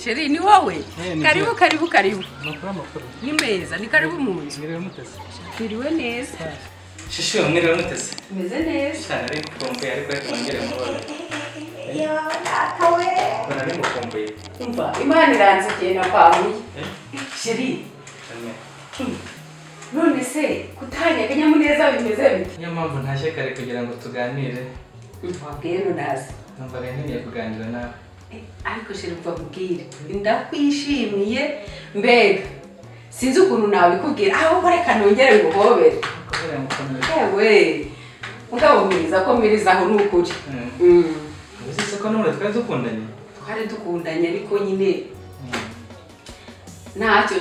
Sheri ni wowe? Karibu karibu karibu. Ni meza, ni karibu munzu. Mwiriwe mutese. Mwiriwe neza. Shishi mwiriwe mutese. Meze neza. Cyane ari kumbe ariko yakongera amabara. Ya natawe. Bana ni mukombe. Umva, Imana iranze cyane pamuye. Sheri. None se kutanya kanyamuneza bimeze bite? Niyo mpamvu ntashye kare kugira ngo tuganire. Wabwiye nunazi. Numvaga nkeneye kuganira nawe. Ariko Sheri mvabwire ndakwishimiye mbega sinzi ukuntu nabikubwira aho reka nongere nguhobere kubera mukomere yewe mugabo mwiza ko mirizaho n'ukuri uzi ko none twari dukundanye ariko nyine ntacyo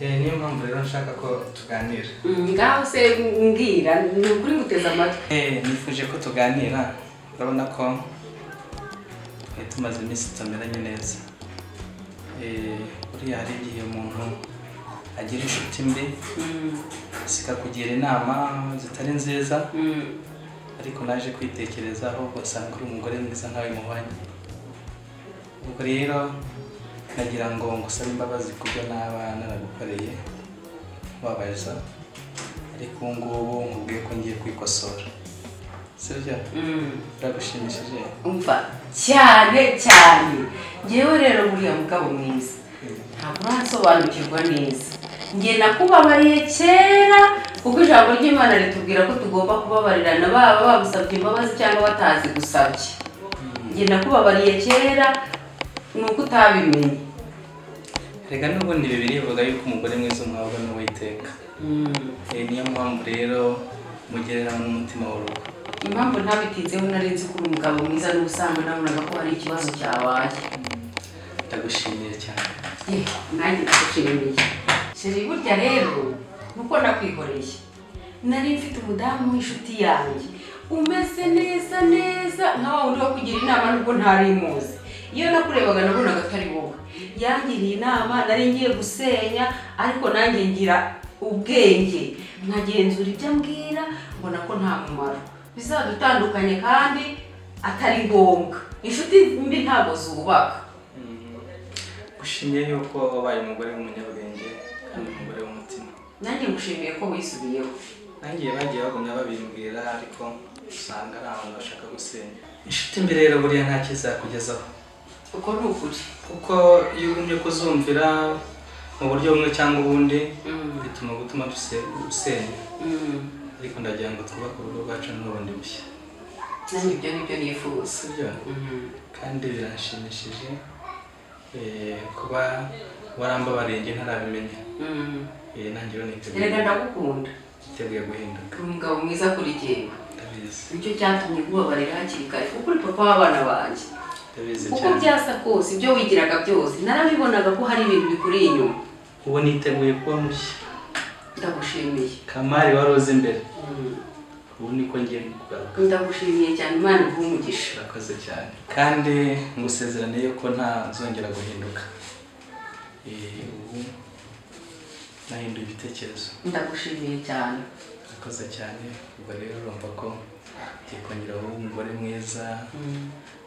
niyo mpamvu rero nshaka ko tuganira ngaho se mbwira ni ukuri nguteze amatwi nifuje ko tuganira urabona ko tumaze iminsi tutameranye neza buriya hari igihe umuntu agira inshuti mbi zikakugira inama zitari nziza ariko naje kwitekerezaho usanga uri umugore mwiza nkawe muhwanye ubwo rero nagira ngo ngusabe imbabazi kubyo naba naragukoreye wabaza ariko ubu ngubu nkubwiye ko ngiye kwikosora sibyo biragushimishije umva cyane ngewe rero buriya mugabo mwiza ntabwo urasobanukirwa neza nge nakubabariye kera kuko ijambo ry'Imana ritubwira ko tugomba kubabarirana baba bagusabye imbabazi cyangwa batazi gusabye nge nakubabariye kera nuko utabimenye rega n'ubundi Bibiliya ivuga yuko umugore mwiza umwabwa n'Uwiteka niyo mpamvu rero mugerera n'umutima w'urugo impamvu ntabitinzeho narenze kuri umugabo mwiza n'ubusanga nabonaga ko hari ikibazo cyabaye ndagushimiye cyane nanjye ndagushimiye Sheri burya rero nuko nakwihoreye nari mfite umudamu w'inshuti yanjye umeze neza nkaho wundi wo kugira inama nubwo ntari muzi iyo nakurebaga nabonaga atari wowe yangiriye inama nari ngiye gusenya ariko nanjye ngira ubwenge nkagenzura ibyo ambwira mbona ko nta mumaro bizadutandukanye kandi atari ngombwa inshuti mbi ntabwo zubaka ushimiye yuko wabaye umugore w'umunyabwenge kandi umugore w'umutima nanjye ngushimiye ko wisubiyeho nanjye bagiye bagumya babimbwira ariko usanga ari abantu bashaka gusenya inshuti mbi rero buriya nta kizakugezaho uko ni ukuri kuko iyo ugumye kuzumvira mu buryo bumwe cyangwa ubundi bituma gutuma dusenya ariko ndagira ngo twubake urugo rwacu n'ubundi bushya nanjye ibyo nibyo nifuza sibyo kandi biranshimishije kuba warambabariye ntarabimenya nanjye rero niteguye reka ndagukunda niteguye guhinduka uri umugabo mwiza kuri jyewe ndabizi nicyo cyatumye kubabarira hakiri kare kuko uri papa w'abana banjye ndabizi uko cyane byasa kose ibyo wigiraga byose narabibonaga ko hari ibintu bikuri inyuma ubu niteguye kuba mushya ndagushimiye Kamari wari uzi imbere ubu niko ngiye kugaruka ndagushimiye cyane Imana iguhe umugisha urakoze cyane kandi ngusezerane yuko ntazongera guhinduka ubu nahinduye ibitekerezo ndagushimiye cyane urakoze cyane ubwo rero urumva ko ngiye kongera wowe umugore mwiza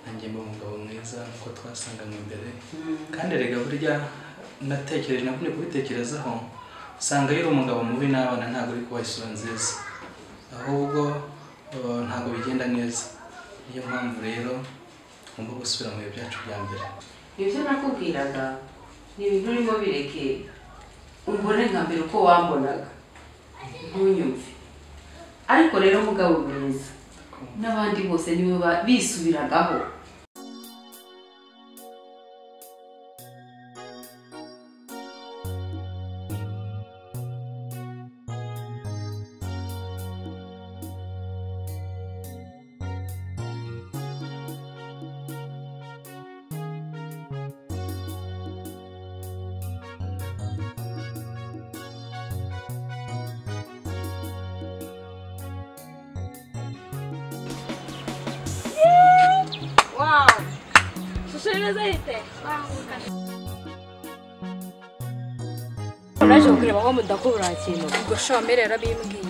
nanjye mba umugabo mwiza nkuko twasanganywe imbere kandi rega burya natekereje nakunze kubitekerezaho usanga iyo uri umugabo mubi n'abana ntabwo uri kubaha isura nziza ahubwo ntabwo bigenda neza niyo mpamvu rero ngomba gusubira mu bihe byacu bya mbere. Ibyo nakubwiraga ni ibintu urimo bireke umbone nka mbere uko wambonaga ntunyumve. Ariko rero mugabo mwiza n'abandi bose niwe bisubiragaho. Wow! Sushireza ite? Uraje kureba aho mudakubura kintu. Ubwo shomere yarabimbwiye.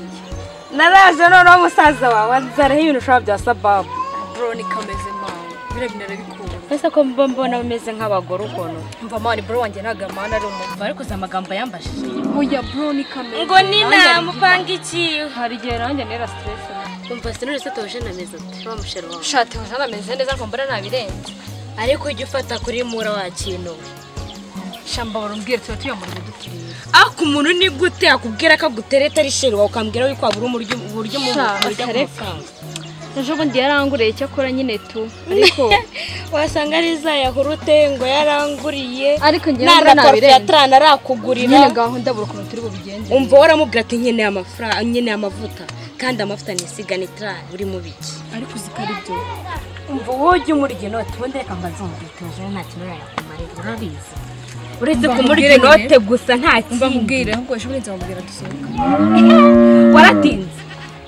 Naraje none umusaza wawe nzaraho ibintu ushobora bya sababu. Bro ni kameze mawe. Birebinara bikuru. Ese ko mbona bameze nk'abagore ukono. Mva mani bro wanjye ntaga mana ari umva ariko za magambo yambashije. Oya bro ni kameze. Ngo ni namupanga iki? Hari gihe nanjye nera stress. Umva sinuri se toje nameze ati. Wa mushero wawe. Shati hozana meze neza ko mbona nabirenze. Ariko ujye ufata kuri mura wa kintu. Shamba barumbwira tuya muri dukiriye. Ako umuntu ni gute akubwira ko agutereta ari sheri wawe ukambwira yuko abura uburyo mu buryo ejo bundi yaranguriye icyo akora nyine tu ariko wasanga ari za yahurute ngo yaranguriye ariko ngiye mbona nabirenze arakugurira nyine gahunda buri kuntu turi bubigenze umva waramubwira ati nkeneye amafaranga nkeneye amavuta kandi amavuta nisiga nitra buri mu biki ariko uzikari byo umva woje muri genote ubundi reka mbazumviteje nta kintu yakumarira urabizi uretse kumurya inote gusa nta kintu mba mubwire ahubwo ejo bundi nzamubwira dusohoka waratinze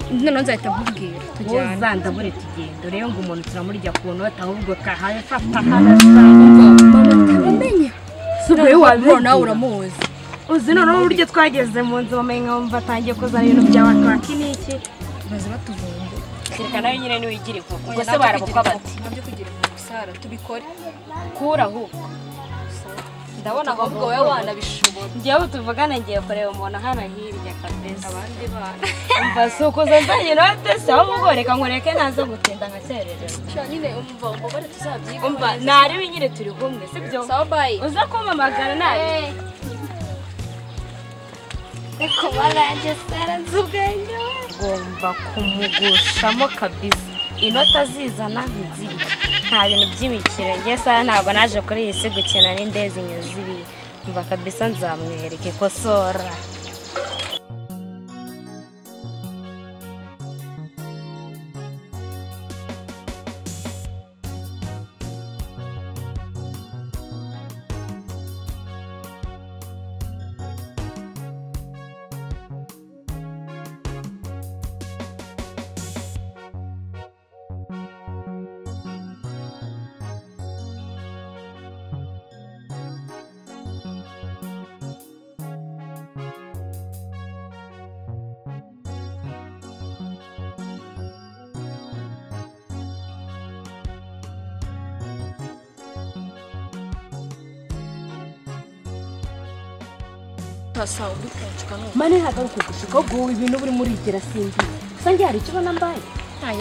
none nzahita nkubwira tujyana uzanda bure tugenda rero ngo umuntu turamurya ku note ahubwo kahaye fata hana mama tabimenya subwe wabiro nawe uramuzi uzi none uburyo twageze mu nzu bamenye nkamva atangiye kuzana ibintu by'abatwaki niki baze batuvumba reka nayo nyine ni wigire vuba ubwo se barabukwa bati nabyo kugira ngo gusara tubikore kura ahubwo ndabona ahubwo wowe wanabishobora ngiye utuvugana ngiye kureba umuntu hano hirya kabeza abandi bana umva suko zanzanye note se ahubwo reka nkoreke nazo gutinda nkacerere nyine umva ubore tuzabyiga umva nari winyire turi kumwe sibyo sawa bye uza kumamagara nabi eko baranje sara nzubwenyo ngomba kumugushamo kabisa inota zizana nzizi nta bintu by'imikino ngiye sara ntabwo naje kuri iyi si gukina n'indezi nyuziri mva kabisa nzamwereke kosora Tasa ubikenshika no mane hagaruka gushika go ibintu buri muri igera simbi sange hari cyo nambaye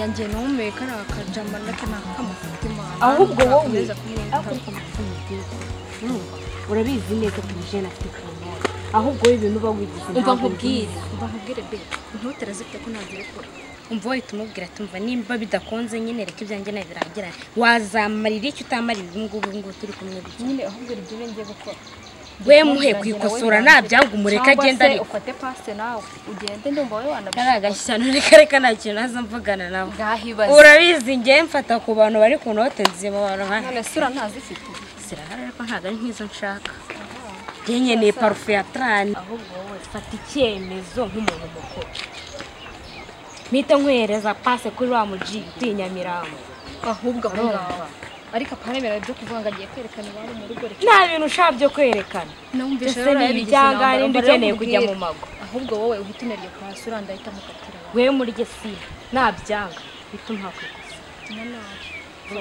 yanjye nume kana akajamba ndake nakamafuti mana ahubwo wowe urabizi neza tuje na fikana ahubwo ibintu bawigize umva nkubwire be ntutera zifite ko nagire kora umva wahita umubwira tumva nimba bidakonze nyine reka ibyanjye nawe birangira wazamarira icyo utamarira ngubu turi kumwe nyine ahubwo ibyo ngiye gukora we muhe kwikosora nabyangu umureka agenda ari ufate paste nawe ugende ndumva we wanagashyano reka nta kintu naza mvugana nawe urabizi ngiye mfata ku bantu bari ku note nzima abantu nka none sura ntazifite sirahara ariko ntago ari nkizo nshaka ngenye ni parfum ya Trani ahubwo wowe fata icyemezo nk'umuntu mukuru mpita nkwereza passe kuri wa muji utinyamirambo ahubwo aho ariko aparemera byo kuvanga agiye kwerekana bari mu rugo reka nta bintu ushabyo kwerekana numvise rero ibijyanga n'indi ukeneye kujya mu mago ahubwo wowe uhitinariye kwa sura ndahita mukatira we muri gesi nabyanga bituma kwikosa nana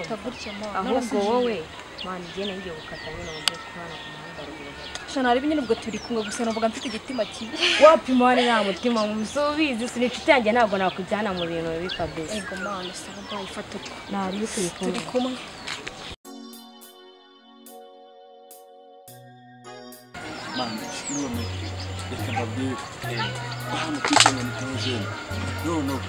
utagurya mama ahubwo wowe mani gene ngiye gukatanya n'uburyo kubana ku muhanda ruguru shana ari nyine ubwo turi kumwe gusa navuga mfite igitima kibi wapima wari nta mutima musubizi sinicuti yanjye ntabwo nakujyana mu bintu bibi kabisa ego mana saba bayi fata nari turi kumwe Mano, none reka mbabwire hano kwitanga nitojene no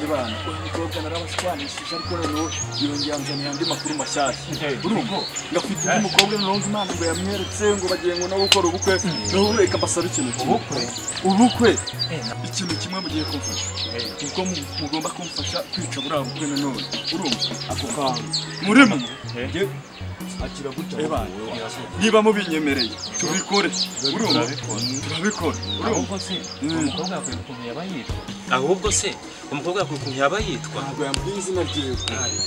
ibana umukobwa narabashwanishije ariko noneho yongeye anzaniye andi makuru mashyashya urumva ngafite undi mukobwa noneho Imana ngo yamweretse ngo bagiye ngo nawe gukora ubukwe noneho reka mbasaba ikintu ubukwe ikintu kimwe mugiye kumfasha ubwo mugomba kumfasha kwica buriya bukwe nanone urumva ako kantu murimo akira gutya niba mubinyemereye tubikore urumva turabikora ahubwo se umukobwa yakwiye ukuntu yaba yitwa ahubwo se umukobwa yakwiye ukuntu yaba yitwa ntabwo yambwiye izina ryiwe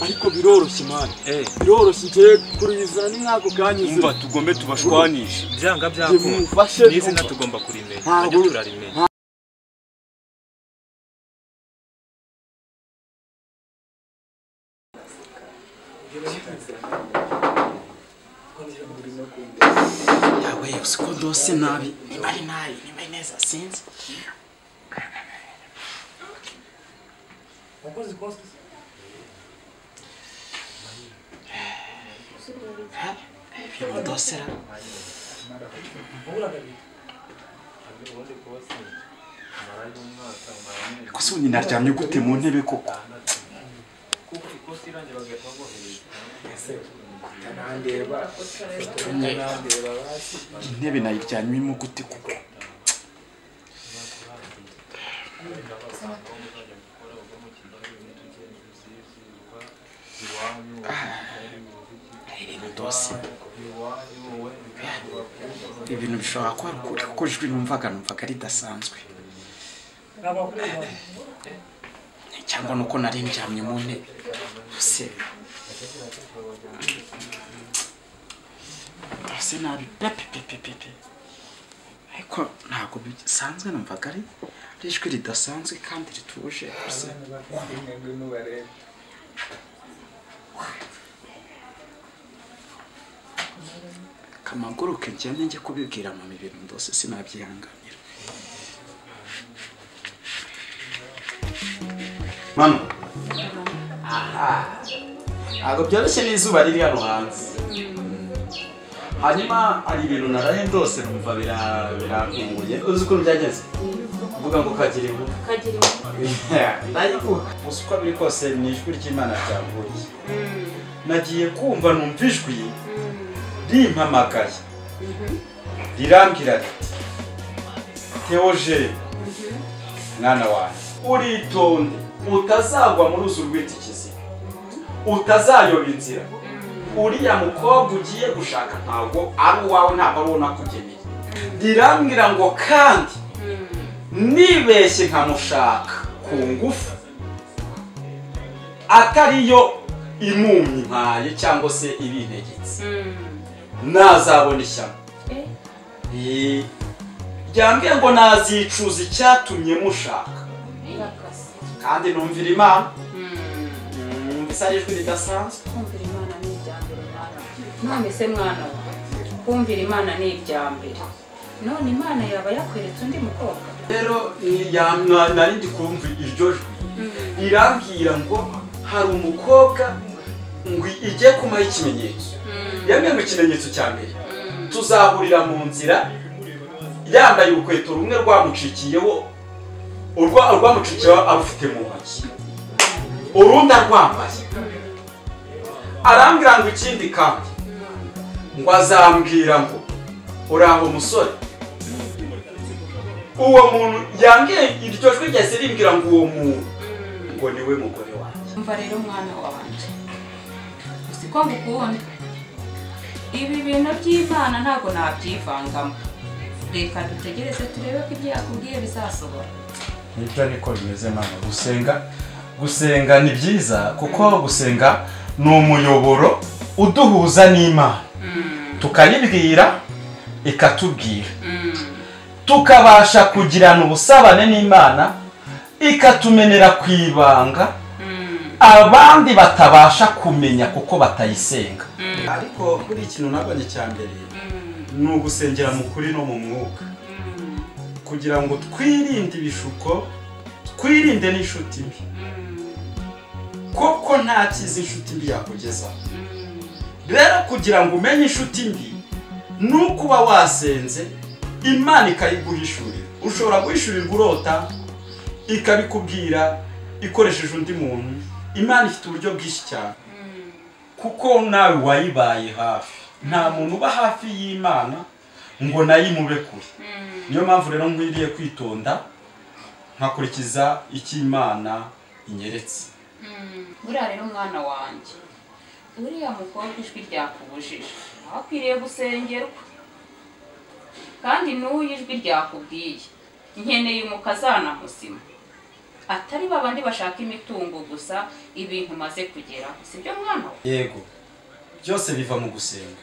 ariko biroroshye mani biroroshye ngiye kurizana ni nk'ako kanyuze umva tugombe tubashwanishe byanga byakora n'izina tugomba kurimenya ntabwo turarimenya yawe usiko dose nabi nimari neza sinzi dosera kuko ubu naryamye gute mu ntebe koko intebe nayiryamyemo gute kuko ibintu bishobora kuba ukuri kuko ijwi numvaga ridasanzwe cyangwa nuko nari ndyamye mu ntebe se nabi pepe ariko ntabwo bisanzwe numvaga ari ijwi ridasanzwe kandi rituje gusa kamaguruke njyane njye kubibwira mu mibiri ndose sinabyihanganira mano ntabwo byoroshye n'izuba riri hano hanze hanyuma hari ibintu naraye ndose numva birakunguye uzi ukuntu byageze uvuga ngo kagira inkuru ndayivuga gusa uko biri kose ni ijwi ry'Imana ryavuye nagiye kumva numva ijwi rimpamagaye rirambwira riti Theogene mwana wanjye uritonde utazagwa muri uzu rw'itikiziba utazayoba inzira uriya mukobwa ugiye gushaka ntabwo ari uwawe ntabwo ari uwo nakugeneye rirambwira ngo kandi nibeshye nkamushaka ku ngufu atariyo imumye nkaye cyangwa se ibintegetse nazabona ishyano ryambwiye ngo nazicuza icyatumye mushaka kandi numvira Imana numvise ari ijwi ridasanzwe kumvira Imana ni iryambere none se mwana kumvira Imana ni iryambere none Imana yaba yakweretse undi mukobwa rero nari ndi kumva iryo jwi irambwira ngo hari umukobwa ngo ijye kumaho ikimenyetso yambwiye ngo ikimenyetso cya mbere tuzahurira mu nzira yambaye urukweto rumwe rwamucikiyeho urwamucikiyeho arufite mu ntoki urundi arwambaye arambwira ngo ikindi kandi ngo azambwira ngo uraho musore uwo muntu yambwiye iryo jwi ryahise rimbwira ngo uwo muntu ngo niwe mugore wanjye umva rero mwana wanjye uzi ko ngukunda ibi bintu by'Imana ntabwo nabyivangamo reka dutegereze turebe ko ibyo yakubwiye bizasohora nibyo niko bimeze mama gusenga ni byiza kuko gusenga ni umuyoboro uduhuza n'Imana tukayibwira ikatubwira tukabasha kugirana ubusabane n'Imana ikatumenera ku ibanga abandi batabasha kumenya kuko batayisenga ariko kuri ikintu nabonye cya mbere ni ugusengera mu kuri no mu mwuka kugira ngo twirinde ibishuko twirinde n'inshuti mbi koko nta cyiza inshuti mbi yakugezaho rero kugira ngo umenye inshuti mbi ni ukuba wasenze Imana ikayiguhishurira ushobora guhishurirwa urota ikabikubwira ikoresheje undi muntu Imana ifite uburyo bwinshi cyane kuko nawe wayibaye hafi nta muntu uba hafi y'Imana ngo nayimube kure niyo mpamvu rero nkwiriye kwitonda nkakurikiza icyo Imana inyeretse buriya rero mwana wanjye uriya mukobwa ijwi ryakubujije akwiriye gusengerwa kandi n'uyu ijwi ryakubwiye nkeneye umukazana muzima atari babandi bashaka imitungo gusa ibintu maze kugeraho sibyo mwana we yego byose biva mu gusenga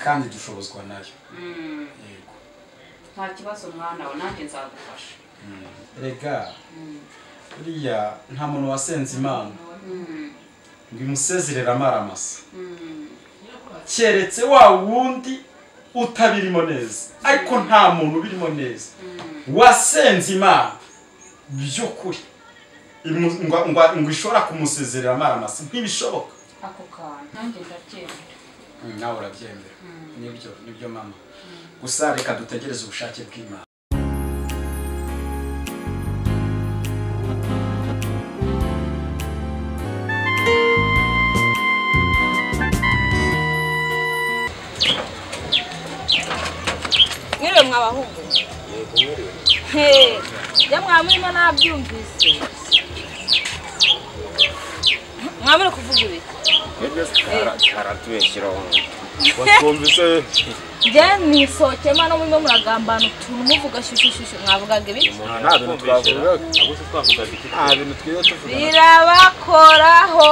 kandi dushobozwa nayo yego nta kibazo mwana we nanjye nzagufasha rega buriya nta muntu wasenze Imana ngo imusezerere amaramasa keretse wa wundi utabirimo neza ariko nta muntu ubirimo neza wasenze Imana by'ukuri ngo ishobora kumusezerera amaramasa ntibishoboka ako kantu nanjye ndabyemera nawe urabyemera nibyo mama gusa reka dutegereze ubushake bw'Imana mwiriwe mwabahungu ya mwamurimo nabyumvise mwamuri kuvuga ibiki haratubeshyiraho watwumvise njye nisokema no murimo muragambana utuntu muvuga shushushushu mwavugaga ibiki nta bintu twavugaga nta bintu twiwe tuvuga birabakoraho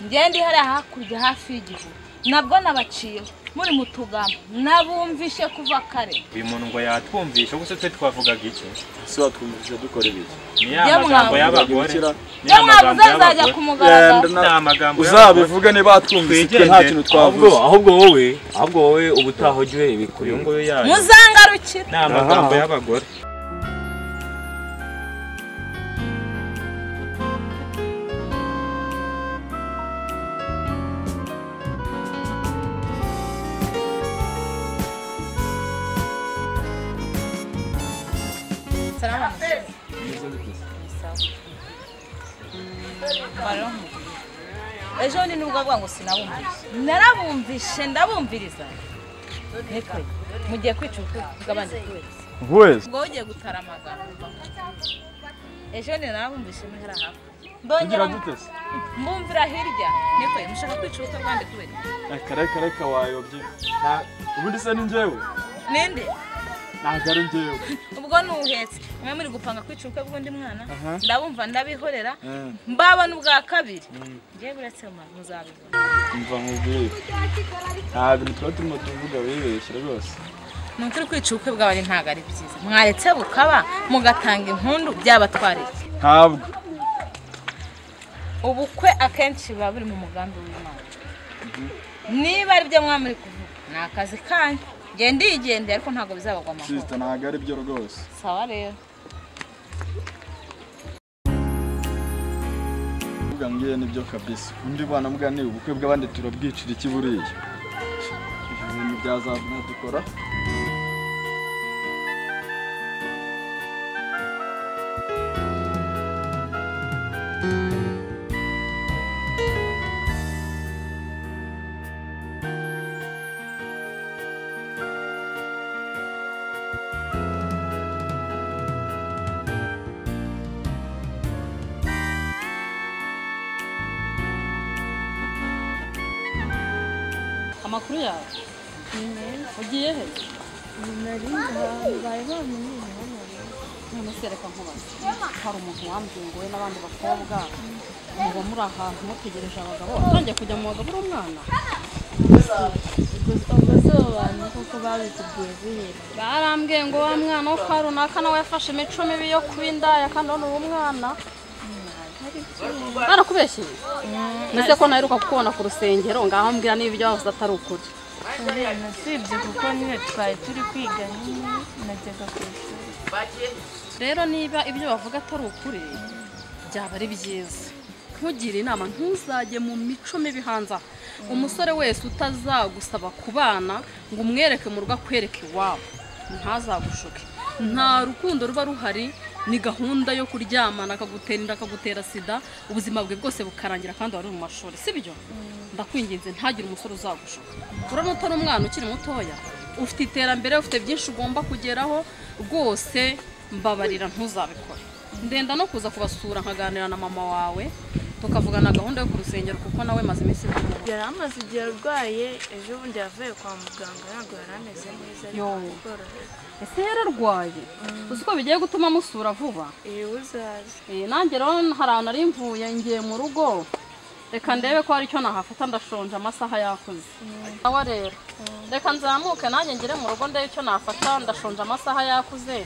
njye ndi hariya hakurya hafi y'igihugu nabwo nabaciyeho muri mutugamba nabumvishe kuva kare uyu muntu ngo yatwumvishe gusa twe twavugaga iki si watwumvishe dukora ibiki ni ya magambo y'abagore ya mwavuze nzajya kumugaragaza uzabivuga niba watwumvishe nta kintu twavuze ahubwo wowe ubutaho jye ibikuri ngo yayo muzangarukira ni amagambo y'abagore ejo ni nubwo avuga ngo sinabumvishe narabumvishe ndabumviriza niko mugiye kwicuka bw'abandi wese ngo ugiye gutara amagambo ejo ni narabumvishe muhera hafi ndongera dutese mbumvira hirya niko mushaka kwicuka bw'abandi kubera reka wayobye ubundi se ni njyewe ninde ntabwo ari njyewe ubwo nuhetse mwe muri gupanga kwicuka bw'undi mwana ndabumva ndabihorera mbabona ubwa kabiri ngiye buretse muzabibona umva nkubwiye nta bintu tuba turimo tuvuga wibeshyira rwose nukuri kwicuka bw'abari ntabwo ari byiza mwaretse bukaba mugatanga impundu byabatwaretse ntabwo ubukwe akenshi biba buri mu mugambi w'Imana niba ari byo mwamuri kuvuga ni akazi kanyu genda yigendera ariko ntabwo bizabagwa amahoro sister ntabwo ari byo rwose sawa rero uvuga ngiye nibyo kabisa undi bana mbwa ni ubukwe bw'abandi turabwicira iki buriya ibintu byazavuna dukora amakuru yawe ugiye he nari baye bamenye none se reka nkubaze hari umuntu wambwiye ngo we n'abandi bakobwa muba muri ahantu mutegereje abagabo atangiye kujya mu bagabo umwana ubwo abantu kuko babitubwiye guhera barambwiye ngo wa mwana wo kwa runaka nawe yafashe imico mibi yo kuba indaya kandi none uwo mwana barakubeshyeye mbese ko naheruka kukubona ku rusengero ngaho mbwira niba ibyo wavuze atari ukuri nasibye kuko nyine twari turi kwiga nyine najyaga ku ishuri. Rero niba ibyo bavuga atari ukuri byaba ari byiza ntugire inama ntuzajye mu mico mibi hanze umusore wese utazagusaba kubana ngo umwereke mu rugo akwereke iwabo ntazagushuke nta rukundo ruba ruhari ni gahunda yo kuryamana akagutera inda akagutera sida ubuzima bwe bwose bukarangira kandi wari mu mashuri sibyo ndakwinginze ntagire umusore uzagushuka uramutse n'umwana ukiri mutoya ufite iterambere ufite byinshi ugomba kugeraho rwose mbabarira ntuzabikore ndenda no kuza kubasura nkaganira na mama wawe tukavugana gahunda yo ku rusengero kuko nawe maze iminsi yari amaze igihe arwaye ejo bundi yavuye kwa muganga ntabwo yari ameze neza ariko ese yararwaye uzi ko bigiye gutuma musura vuba uzaze nanjye rero hari ahantu ari mvuye ngiye mu rugo reka ndebe ko hari icyo nahafata ndashonje amasaha yakuze awa rero reka nzamuke nanjye ngire mu rugo ndebe icyo nafata ndashonje amasaha yakuze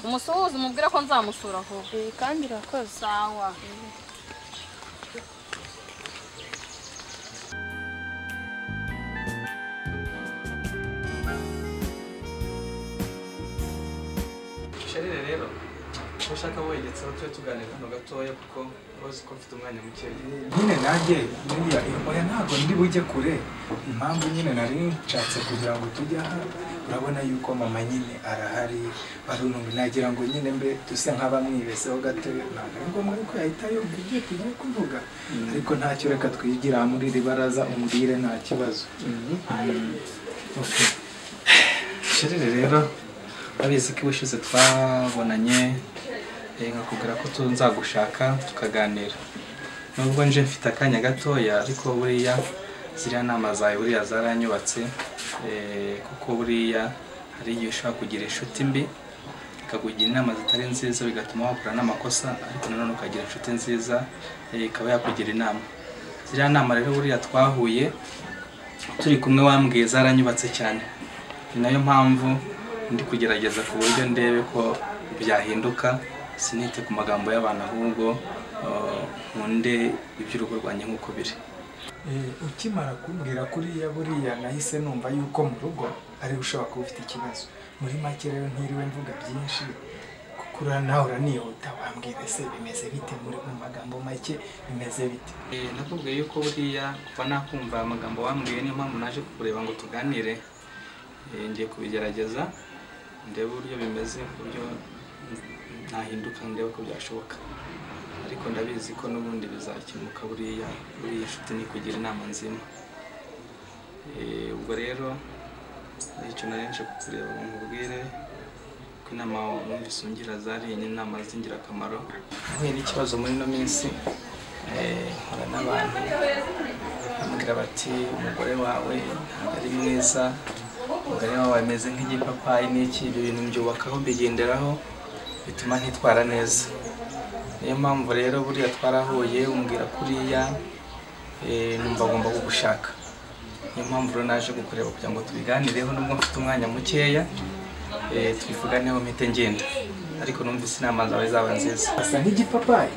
umusuhuzi mubwire ko nzamusura vuba kandi urakoze sawa Sharire rero ushaka woyetseho tujye tuganira hano gatoya kuko uzi ko mfite umwanya muke nyine nanjye buriya oya ntabwo ndi bujye kure impamvu nyine nari nshatse kugira ngo tujye aha urabona yuko mama nyine arahari barunumva nagira ngo nyine mbe duse nk'abamwibeseho gato ntabwo ari ngombwa ko yahita yumva ibyo tugiye kuvuga ariko ntacyo reka twigira muri iri baraza umbwire nta kibazo Sharire rero abizi ko ubushize twabonanye nkakubwira ko nzagushaka tukaganira nubwo nje mfite akanya gatoya ariko buriya ziriya nama zawe buriya zaranyubatse kuko buriya hari igihe ushobora kugira inshuti mbi ikakugira inama zitari nziza bigatuma wakora n'amakosa ariko nanone ukagira inshuti nziza ikaba yakugira inama ziriya nama rero buriya twahuye turi kumwe wambwiye zaranyubatse cyane ni nayo mpamvu ndi kugerageza ku buryo ndebe ko byahinduka sinite ku magambo y'abantu ahubwo nkunde iby'urugo rwanjye nk'uko biri ukimara kumbwira kuriya buriya nahise numva yuko mu rugo ari ushobora kuba ufite ikibazo muri make rero ntiriwe mvuga byinshi kuko nawe uranihuta wambwira se bimeze bite muri mu magambo make bimeze bite nakubwiye yuko buriya kuva nakumva amagambo wambwiye niyo mpamvu naje kukureba ngo tuganire ngiye kubigerageza ndebe uburyo bimeze uburyo ntahinduka ndebe ko byashoboka ariko ndabizi ko n'ubundi bizakemuka buriya inshuti ni kugira inama nzima ubwo rero icyo narenje kukureba ngo nkubwire ko inama numvise ungira zari inama z'ingirakamaro ahuye n'ikibazo muri ino minsi nkora n'abantu bambwira bati umugore wawe ntabwo ari mwiza umugore wawe ameze nk'igipapayi n'iki ibyo bintu mbyubakaho mbigenderaho bituma ntitwara neza niyo mpamvu rero buriya twarahuye umbwira kuriya numva agomba kugushaka niyo mpamvu rero naje kukureba kugira ngo tubiganireho nubwo mfite umwanya mukeya tubivuganeho mpite ngenda ariko numvise inama zawe zaba nziza asa nk'igipapayi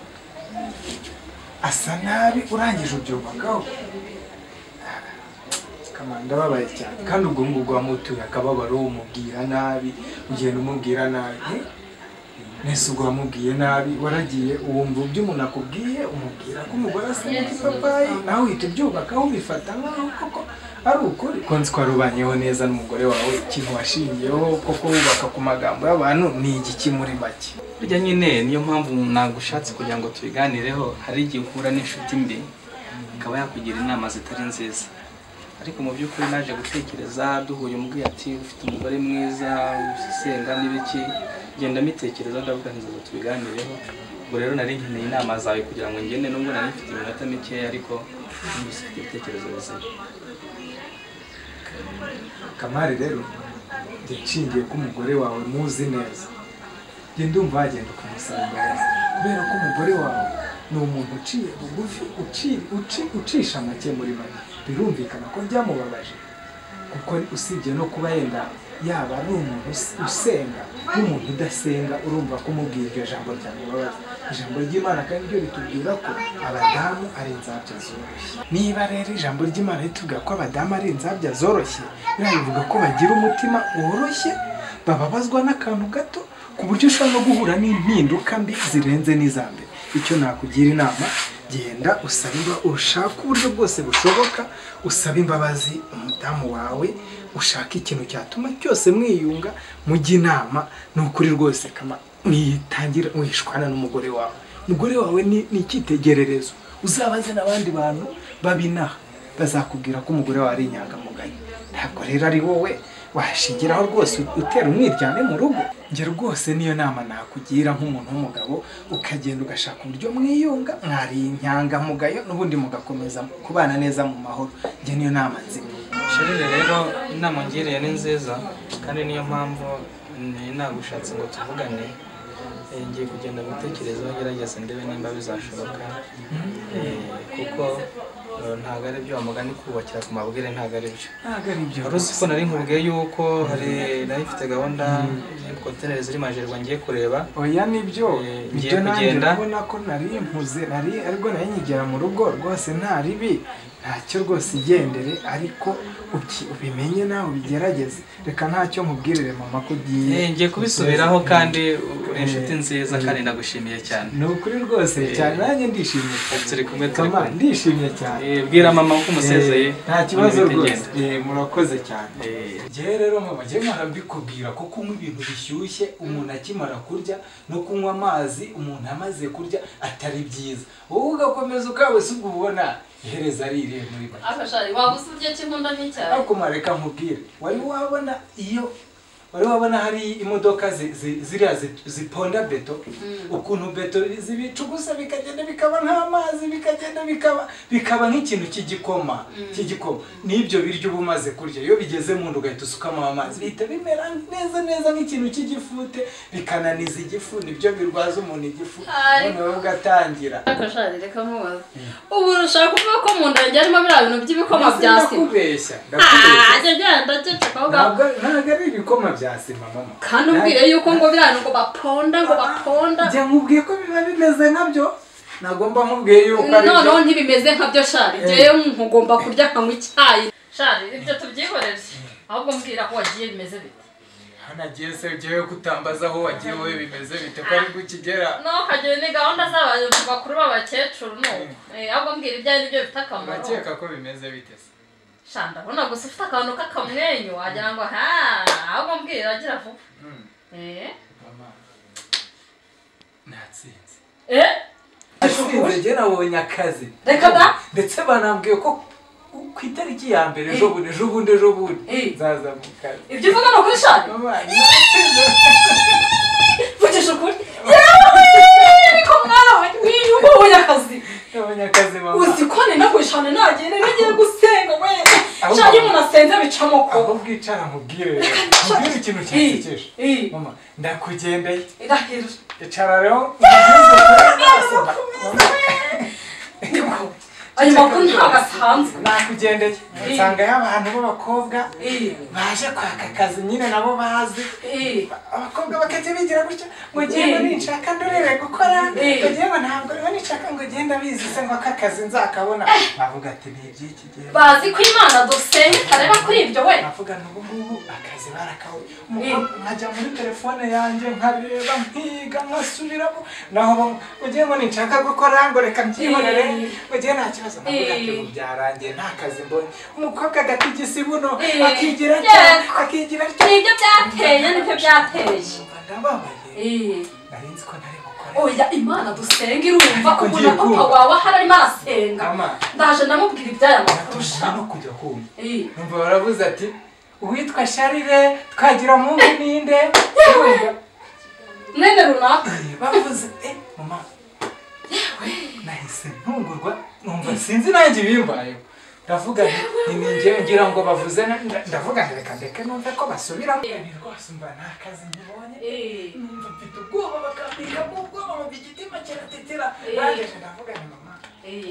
asa nabi urangije ubyubakaho ndababaye cyane kandi ubwo ngubwo wamutuye akababaro umubwira nabi ugenda umubwira nabi nese ubwo wamubwiye nabi waragiye uwumva ibyo umuntu akubwiye umubwira ko umugore asa nk'igipapayi nawe uhita ubyubakaho ubifata nk'aho koko ari ukuri ko nzi ko warubanyeho neza n'umugore wawe ikintu washingiyeho koko wubaka ku magambo y'abantu ni igiki muri make burya nyine niyo mpamvu nagushatse kugira ngo tubiganireho hari igihe uhura n'inshuti mbi ikaba yakugira inama zitari nziza ariko mu by'ukuri naje gutekereza duhuye umbwiye ati ufite umugore mwiza usenga n'ibiki genda mitekereza ndavuga nziza tubiganireho ubwo rero nari nkeneye inama zawe kugira ngo ngende nubwo nari mfite iminota mikeya ariko numvise ibitekerezo bizima Kamari rero nshingiye ko umugore wawe muzi neza njye ndumva wagenda ukamusaba imbabazi kubera ko umugore wawe ni umuntu uciye bugufi ucisha make muri make birumvikana ko byamubabaje kuko usibye no kuba yenda yaba ari umuntu usenga n'umuntu udasenga urumva ko umubwiye iryo jambo ryamubabaza ijambo ry'Imana kandi ryo ritubwira ko abadamu ari inzabya zoroshye. Niba rero ijambo ry'Imana ritubwira ko abadamu ari inzabya zoroshye, biravuga ko bagira umutima woroshye, bababazwa n'akantu gato ku buryo ushobora no guhura n'impinduka mbi zirenze n'izambere. Icyo nakugira inama, genda usaba ushaka uburyo bwose bushoboka, usaba imbabazi umudamu wawe, ushaka ikintu cyatuma cyose mwiyunga, mujye inama. N'ukuri rwose kama mwitangira mwishwana n'umugore wawe. Umugore wawe ni icyitegererezo, uzabaze n'abandi bantu babinaha bazakubwira ko umugore wawe ari inyangamugayo. Ntabwo rero ari wowe washingiraho rwose utera umwiryane mu rugo. Nge rwose niyo nama nakugira nk'umuntu w'umugabo, ukagenda ugashaka uburyo mwiyunga, mwari inyangamugayo, n'ubundi mugakomeza kubana neza mu mahoro. Nge niyo nama nzima. Sharire rero inama ngiriye ni nziza, kandi niyo mpamvu nagushatse ngo tuvugane. Ngiye kugenda gutekereza ngerageza ndebe nimba bizashoboka, kuko ntabwo ari byo wamugani kubakira ku mabwire, ntabwo ari byo. Uruzi ko nari nkubwiye yuko nari mfite gahunda y'kontineri ziri Majerwa ngiye kureba. Oya nibyo ngiye kugenda, ubona ko nari mpuze, ariko nari nyigera mu rugo rwose nta ribi, ntacyo rwose igendere, ariko ubimenye nawe ubigerageze. Reka ntacyo nkubwirire mama ko ugiye. Ngiye kubisubiraho, kandi uri inshuti nziza kandi ndagushimiye cyane. Ni ukuri rwose cyane, nanjye ndishimye cyane. Turi kumwe, turi kumwe. Ndishimye cyane. Bwira mama ko umusezeye. Nta kibazo rwose. Murakoze cyane. Njyewe rero mama, njyewe mbikubwira ko kunywa ibintu bishyushye umuntu akimara kurya, no kunywa amazi umuntu amaze kurya atari byiza. Wowe ugakomeza ukabese ubwo ubona ihereza ari irihe muri make. Afashari waba usubye cy'inkunda n'icyayi. Ariko mareka nkubwire, wari wabona hari imodoka ziriya ziponda beto, ukuntu beto zibicugusa bikagenda bikaba nk'amazi, bikagenda bikaba nk'ikintu cy'igikoma. N'ibyo biryo uba umaze kurya, iyo bigeze mu nda ugahita usukamo amazi, bihita bimera neza nk'ikintu cy'igifute, bikananiza igifu. Nibyo birwaza umuntu igifu, noneho ugatangira. Afashari reka mubaze, ubu urashaka kuvuga ko mu nda yanjye harimo biriya bintu by'ibikoma bya sima? Ndakubeshya. Ntabwo ari ibikoma bya sima mama. Kandi ubwiye yuko ngo biriya ngo baponda. Njye nkubwiye ko biba bimeze nkabyo, nagomba nkubwiye yuko ari byo. Noneho ntibimeze nkabyo Shari, njyewe nkugomba kurya nkanywa icyayi. Shari ibyo tubyihorere, ahubwo mbwira ko wagiye bimeze bite. Nagiye se ugiye kutambaza aho wagiye wowe bimeze bite ko ari gukigera. No kagiye ni gahunda z'abantu bakuru b'abakecuru no. Ahubwo mbwira ibyo ari byo bifite akamaro. Bakeka ko bimeze bite se? Shanda bona gusa ufite akantu k'akamwenyu wagira ngo ahubwo mbwira agira vuba. Mama. Natsinze. Ashinze je nabonye akazi. Reka da. Ndetse banambwiye ko ku itariki ya mbere ejo bundi nzaza mu kazi. Ibyo uvuga no kuri Shanda? Mama. Vugisha ukuri. Niko mwana we ubonye akazi. Nabonye akazi mama. Uzi ko ni nagushane nagende nagiye gusenga we. Shandi umuntu asenze bicamo ko. Aho bwicara mubwire. Mubwire ikintu cyasekeje. Mama, ndakugendeye. Irahira. Icara rero. Ayo makuru ntagasanzwe. Nakugendeye. Nsanga y'abantu b'abakobwa baje kwaka akazi nyine nabo bazi. Abakobwa bakajya bigira gutya ngo ngiye ninshaka ndorere gukora, ngiye ntabwo rero nishaka ngo genda bizi se ngo aka kazi nzakabona. Bavuga ati ni ibyiki gihe. Bazi ko Imana dusenge tareba kuri ibyo we. Bavuga n'ubu akazi barakawe. Nkajya muri telefone yanjye nkareba nkiga nkasubiramo, naho ugiye ngo ninshaka gukora ngo reka mbyihorere, ugiye nta kibazo. Navuga ati byarangiye nta kazi mbonye. Umukobwa agatigisa ibuno akigira nibyo byateye. Ndababaye. Narinzi ko ntari gukora. Oya Imana dusenge irumva ubu na papa wawe harimo arasenga. Ndaje ndamubwira ibyaya makurusha no kujya kumva. Numva baravuze ati uwitwa Sharire twagira mu ninde? Nene runaka. Bavuze mama. Yewe nahise ntungurwa, numva sinzi nanjye bimbaye. Ndavuga nti ngira ngo bavuze, ndavuga reka ndeke numve ko basubiramo. Ni rwose mba nta kazi mbonye. Numva mfite ubwoba bakambika mu bwoba mu gitima kiratetera. Naje ndavuga ni mama.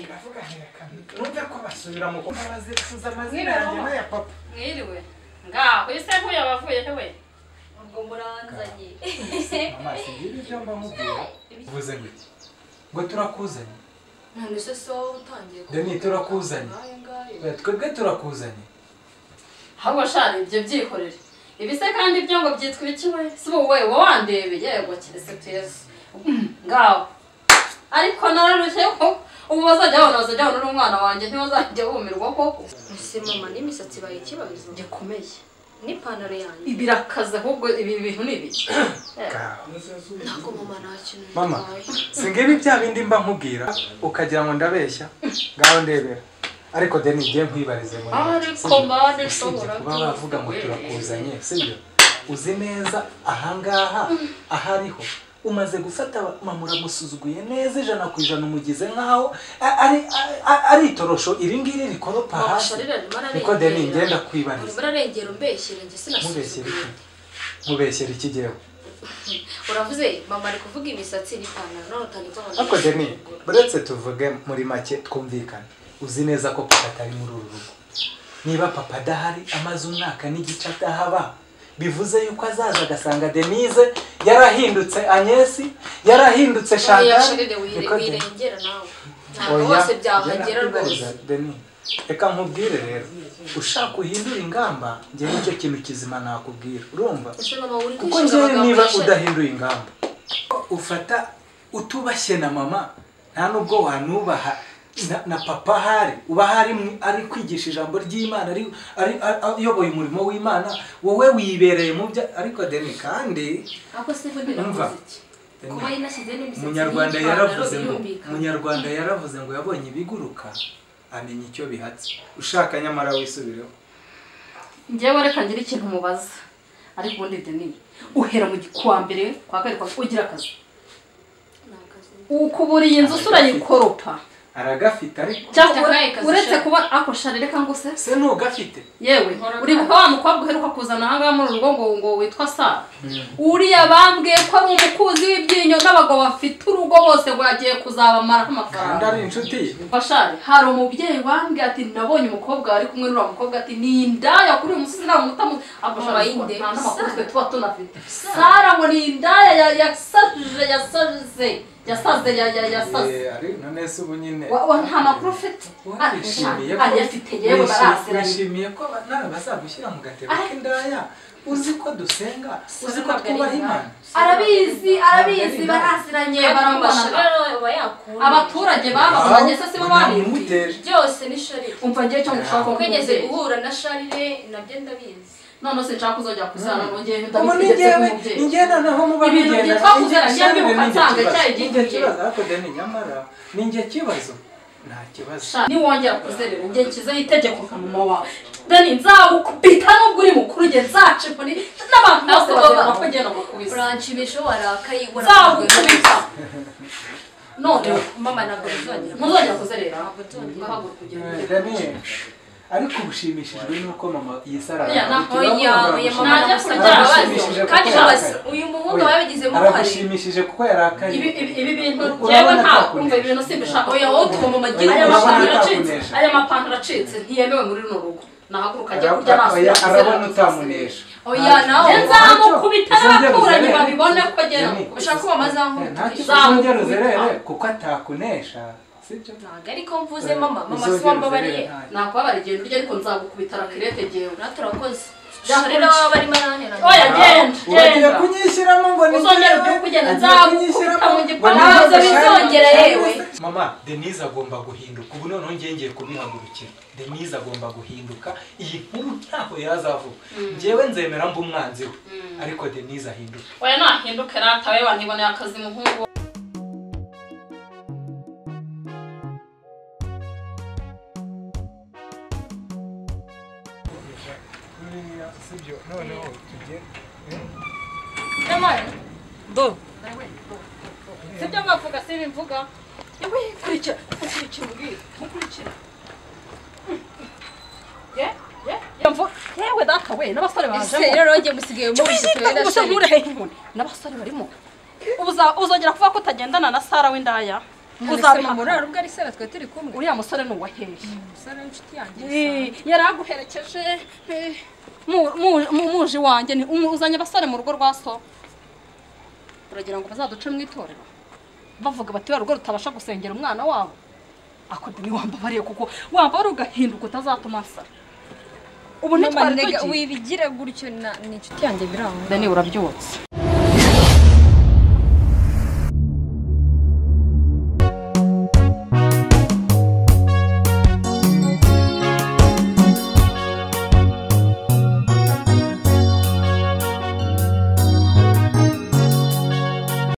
Ndavuga reka numve ko basubiramo ko bazifuza amazina yanjye ya papa. Mwiriwe. Ngaho ise nkuya bavuye we. Ubwo muranzanye. Mama singira ibyo mba mubwira. Uvuze gute? ngo turakuzanye none se so utangiye Deni turakuzanye twebwe turakuzanye ahubwo shari ibyo byikorere ibi se kandi ibyo ngo byitwa ibiki we si wowe wandebeye yego kirese teza ngaho ariko nararushye ko ubu bazajya babona n'umwana wanjye ntibazajya bumirwa koko ese mama n'imisatsi baye ikibazo gikomeye n'ipantaro yanjye birakaze ahubwo ibi bintu ni ibiki ntabwo mama nta kintu mama singibi bya bindi mba nkubwira ukagira ngo ndabeshya ngaho ndebera ariko Deni ngiye nkwibarize muri ariko mbane ushobora kuba bavuga ngo turakuzanye sibyo uzi neza ahangaha ahariho umaze gufata mama uramusuzuguye neza 100% umugize nkaho ari itorosho iri ngiri rikoropa hasi niko Deni ngenda kwibariza urarengera umbeshyire nge sinasuzugura mubeshyira ikigeho uravuze mama ari kuvuga imisatsi n'ipantaro none utangiye kubona ariko Deni buretse tuvuge muri make twumvikana uzi neza ko papa atari muri uru rugo niba papa adahari amaze umwaka n'igice atahaba bivuze yuko azaza agasanga Denise yarahindutse Agnesi yarahindutse Chantal wirengera nawe ntabwo bose byahagera rwose Deni reka nkubwire rero ushaka uhindura ingamba ngiye nicyo kintu kizima nakubwira urumva kuko ngiye niba udahinduye ingamba ufata utubashye na mama nta nubwo wanubaha na papa hari uba hari ari kwigisha ijambo ry'Imana ari yoboye umurimo w'Imana wowe wibereye mu bya ariko Deni kandi ako se vundi nakoziki kuba yinashyize n'imisatsi Munyarwanda yaravuze ngo yabonye ibiguruka amenya icyo bihatse ushaka nyamara wisubireho ngewe reka ngira ikintu mubaza ariko ubundi Deni uhera mu kwa mbere kwa kabiri ugira akazi ukuburiye inzu urayikoropa aragafite ariko uretse kuba akoshare reka ngo se ntugafite yewe uri buka wa mukobwa uheruka kuzana ahangaha muri urugo ngo witwa Sara uriya bambwiye ko ari umukuzi w'ibyinyo n'abagabo bafite urugo bose ngo yagiye kuzabamaraho amafaranga kandi ari inshuti ye bashare hari umubyeyi wambwiye ati nabonye umukobwa ari kumwe n'uriya mukobwa ati ni indaya kuri uyu musozi nta mutamu akoshare yinde nta n'amakuru twe tuba tunafite Sara ngo ni indaya yasaze ari none se ubu nyine nta makuru ufite ayafite yewe barasiranye nishimiye ko bazagushyira mu gatebo k'indaya uzi ko dusenga uzi ko twubaha Imana arabizi barasiranye abaturage bababonye se sibo babimuteye byose ni Sharire umva ngiye cyo ngushaka ko kwigeze guhura na Sharire nabyo ndabizi none se nshaka kuzajya kuzana nongeye ingenda naho muba ibintu byitwa kuzera cyangwa ukansanga cyayi gihe ariko Deni nyamara ninjye kibazo nta kibazo ni wongera kuzerera ngiye kize itegeko kamama wawe Deni nzawukubita nubwo uri mukuru ngiye nzacipo ni n'abantu bose bazera ko ngenda gukubisa urancibisho warakayi nzawukubita none mama ntabwo bizongera ntuzongera kuzerera ngahaguruka kugira Deni ariko ubushimishijwe nuko mama yisara kandi uyu muhungu babigizemo uruhare aragushimishije kuko yarakaye ibi bintu yewe nta kumva ibintu simbishaka oya wowe utuma mama agira aya mapantaro acitse ntiyemewe muri runo rugo nahaguruka ajya kurya nasubira arabona utamunesha oya nawe nzamukubita n'abaturanyi babibone ko agera ushaka ko mama azamukubita kuko atakunesha ntabwo ariko mvuze mama si wambabariye nakubabara igenda urya ariko nzagukubita rakirete gewe turakoze rero waba barimo arananira oya genda ugiye kunyishyiramo ngo ni uzongera ibyo kugenda nzagukubita mu gipangu ntabwo bizongera yewe mama Denise agomba guhinduka ubu noneho ngiye kubihagurukira Denise agomba guhinduka iyi nkuru ntaho yazavuga njyewe nzemera mba umwanzi we ariko Denise ahinduka oya nahinduke ratawe waniboneye akazi muhungu sibyo noneho tujye do sibyo mwavuga sibi mvuga yewe kurikira ubwira mukurikira yewe data we n'abasore baje rero ngiye musigaye mu n'abasore barimo uzongera kuvuga ko utagendana na Sara w'indaya uzabihakana ubwo ari Sara twe turi kumwe uriya musore ni uwahehe umusore w'inshuti yanjye yaraguherekeje muji wanjye ni uzanye abasore mu rugo rwa so uragira ngo bazaduce mu itorero bavuga bati urugo rutabasha gusengera umwana wabo ako ni wambabariye kuko wambara ugahinduka utazatuma nsara ubu ntitwari tugiye wibigire gutyo ni inshuti yanjye biraho Dani urabyutse